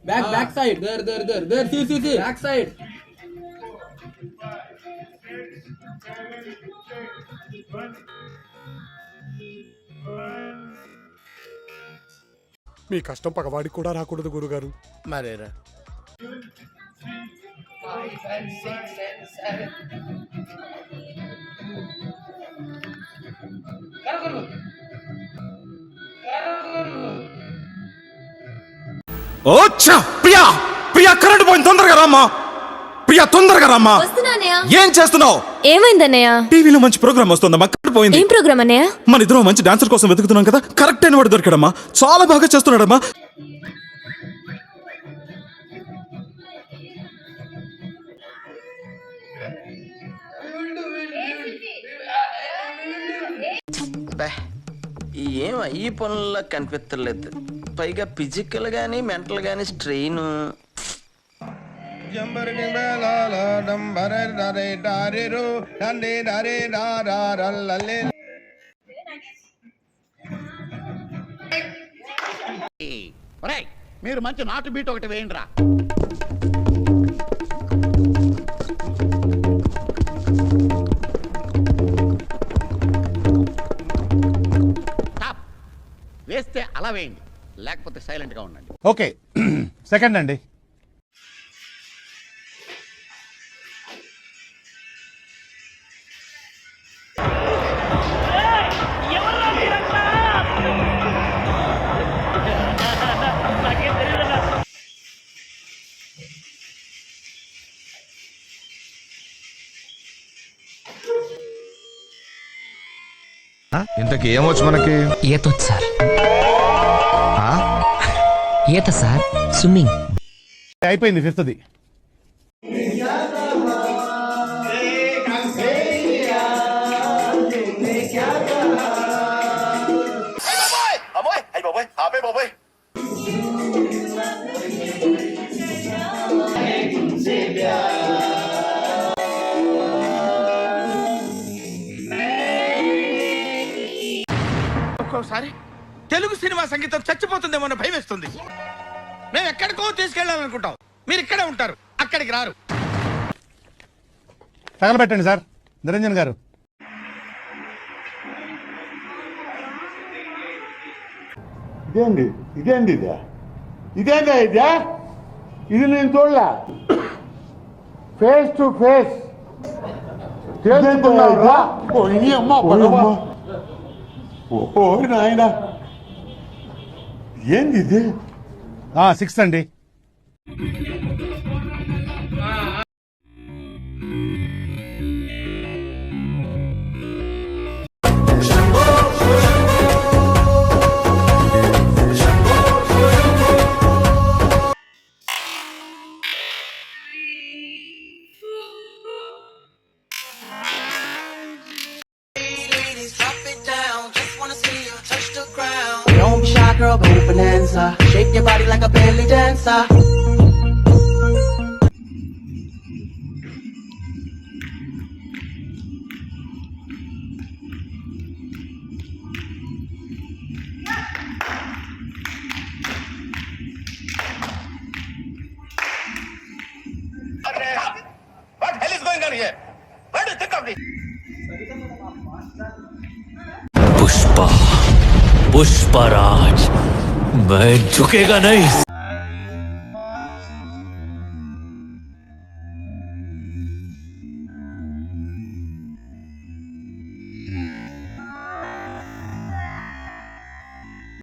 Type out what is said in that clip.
Back side there see back side మీ కష్టం పగవాడికి కూడా రాకూడదు గురుగారు. మరేరా 5 and 6 and 7 ఓచ్చా ప్రియా ప్రియా కరెంట్ పోయింది, తొందరగా రామ్మా. ప్రియా తొందరగా రామ్మా. ఏం చేస్తున్నావు? ఏమైందన్నయ్య? టీవీలో మంచి ప్రోగ్రామ్ వస్తుందమ్మా, కరెంట్ పోయింది. ఏం ప్రోగ్రామ్ అన్నయ్య? మన ఇద్దరం మంచి డాన్సర్ కోసం వెతుకుతున్నాం కదా, కరెక్ట్ అయిన వాడు దొరికాడమ్మా. చాలా బాగా చేస్తున్నాడమ్మా. ఏం ఈ పనుల్లో కనిపించలేదు. పైగా ఫిజికల్ గానీ మెంటల్ గానీ స్ట్రెయిన్. మీరు మంచి నాటు బీట్ ఒకటి వేయండి రా. వేస్తే అలా వేయండి, లేకపోతే సైలెంట్ గా ఉండండి. ఓకే సెకండ్ అండి. ఇంతకీ ఏమొచ్చు మనకి? ఈతొచ్చు సార్. ఈత సార్, స్విమ్మింగ్. అయిపోయింది ఫిఫ్త్ది. ఒక్కోసారి తెలుగు సినిమా సంగీతం చచ్చిపోతుందేమో అని భయం వేస్తుంది. మేము ఎక్కడికో తీసుకెళ్ళాలనుకుంటాం, మీరు ఇక్కడే ఉంటారు, అక్కడికి రారు. తగలబెట్టండి సార్ నిరంజన్ గారు. ఇదేంది ఇదేంది ఇదే ఇదేందా ఇదే ఇది నేను చూడలే. ఫేస్ టు ఫేస్ ఓ నాయన ఏంది ఇది? 6 అండి. Don't be shy, girl, go bonanza. Shake your body like a belly dancer. What hell is going on here? What do you think of this? Pushpa, Pushpraj, मैं झुकेगा नहीं.